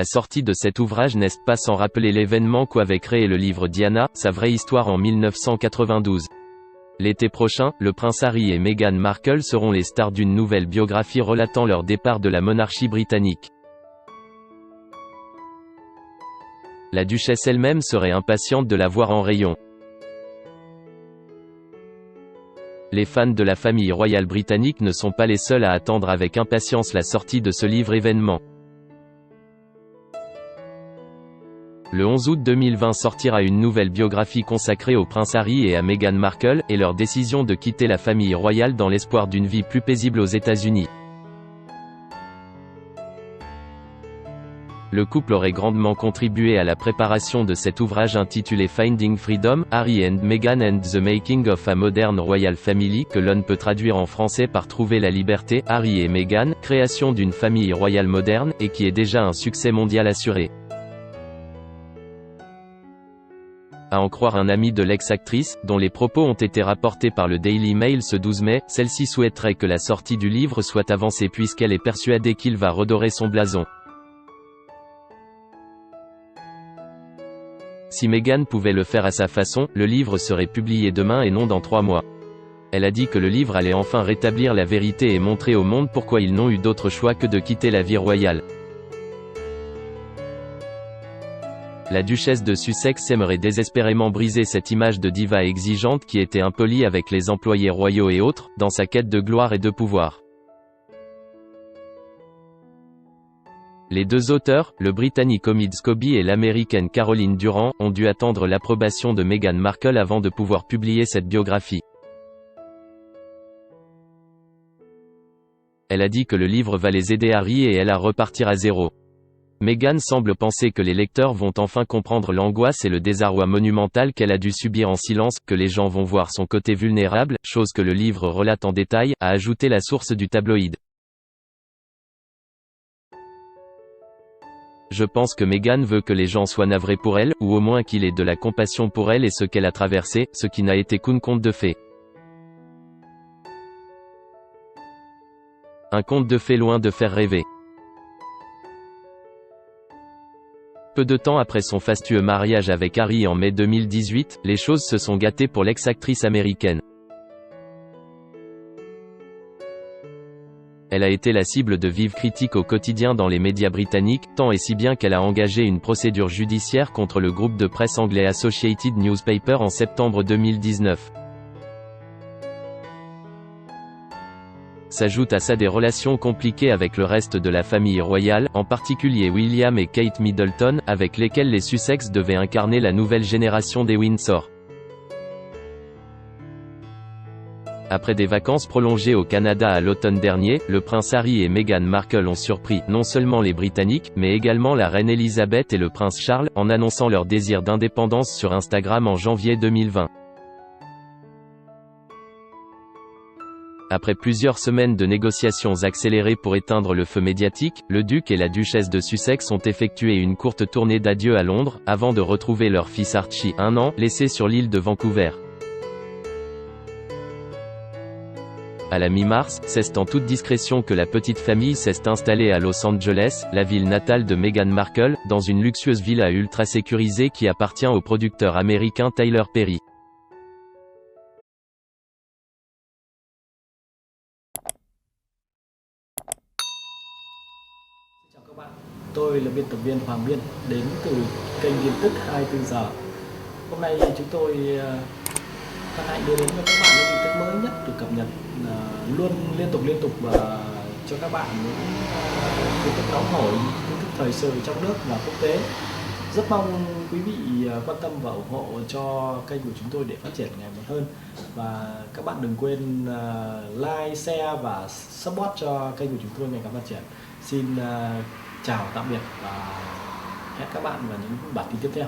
La sortie de cet ouvrage n'est pas sans rappeler l'événement qu'avait créé le livre Diana, sa vraie histoire en 1992. L'été prochain, le prince Harry et Meghan Markle seront les stars d'une nouvelle biographie relatant leur départ de la monarchie britannique. La duchesse elle-même serait impatiente de la voir en rayon. Les fans de la famille royale britannique ne sont pas les seuls à attendre avec impatience la sortie de ce livre événement. Le 11 août 2020 sortira une nouvelle biographie consacrée au prince Harry et à Meghan Markle, et leur décision de quitter la famille royale dans l'espoir d'une vie plus paisible aux États-Unis. Le couple aurait grandement contribué à la préparation de cet ouvrage intitulé Finding Freedom, Harry and Meghan and the Making of a Modern Royal Family, que l'on peut traduire en français par Trouver la liberté, Harry et Meghan, création d'une famille royale moderne, et qui est déjà un succès mondial assuré. À en croire un ami de l'ex-actrice, dont les propos ont été rapportés par le Daily Mail ce 12 mai, celle-ci souhaiterait que la sortie du livre soit avancée puisqu'elle est persuadée qu'il va redorer son blason. Si Meghan pouvait le faire à sa façon, le livre serait publié demain et non dans 3 mois. Elle a dit que le livre allait enfin rétablir la vérité et montrer au monde pourquoi ils n'ont eu d'autre choix que de quitter la vie royale. La duchesse de Sussex aimerait désespérément briser cette image de diva exigeante qui était impolie avec les employés royaux et autres, dans sa quête de gloire et de pouvoir. Les deux auteurs, le britannique Omid Scobie et l'américaine Caroline Durand, ont dû attendre l'approbation de Meghan Markle avant de pouvoir publier cette biographie. Elle a dit que le livre va les aider Harry et elle à repartir à zéro. Meghan semble penser que les lecteurs vont enfin comprendre l'angoisse et le désarroi monumental qu'elle a dû subir en silence, que les gens vont voir son côté vulnérable, chose que le livre relate en détail, a ajouté la source du tabloïd. Je pense que Meghan veut que les gens soient navrés pour elle, ou au moins qu'il ait de la compassion pour elle et ce qu'elle a traversé, ce qui n'a été qu'un conte de fées. Un conte de fées loin de faire rêver. Peu de temps après son fastueux mariage avec Harry en mai 2018, les choses se sont gâtées pour l'ex-actrice américaine. Elle a été la cible de vives critiques au quotidien dans les médias britanniques, tant et si bien qu'elle a engagé une procédure judiciaire contre le groupe de presse anglais Associated Newspaper en septembre 2019. S'ajoutent à ça des relations compliquées avec le reste de la famille royale, en particulier William et Kate Middleton, avec lesquels les Sussex devaient incarner la nouvelle génération des Windsor. Après des vacances prolongées au Canada à l'automne dernier, le prince Harry et Meghan Markle ont surpris, non seulement les Britanniques, mais également la reine Elisabeth et le prince Charles, en annonçant leur désir d'indépendance sur Instagram en janvier 2020. Après plusieurs semaines de négociations accélérées pour éteindre le feu médiatique, le duc et la duchesse de Sussex ont effectué une courte tournée d'adieu à Londres, avant de retrouver leur fils Archie, 1 an, laissé sur l'île de Vancouver. À la mi-mars, c'est en toute discrétion que la petite famille s'est installée à Los Angeles, la ville natale de Meghan Markle, dans une luxueuse villa ultra sécurisée qui appartient au producteur américain Tyler Perry. Chào các bạn, tôi là biên tập viên Hoàng Biên đến từ kênh tin tức 24 giờ. Hôm nay chúng tôi hân hạnh đưa đến cho các bạn những tin tức mới nhất được cập nhật luôn liên tục và cho các bạn những tin tức nóng hổi, tin tức thời sự trong nước và quốc tế. Rất mong quý vị quan tâm và ủng hộ cho kênh của chúng tôi để phát triển ngày một hơn. Và các bạn đừng quên like, share và support cho kênh của chúng tôi ngày càng phát triển. Xin chào tạm biệt và hẹn các bạn vào những bản tin tiếp theo.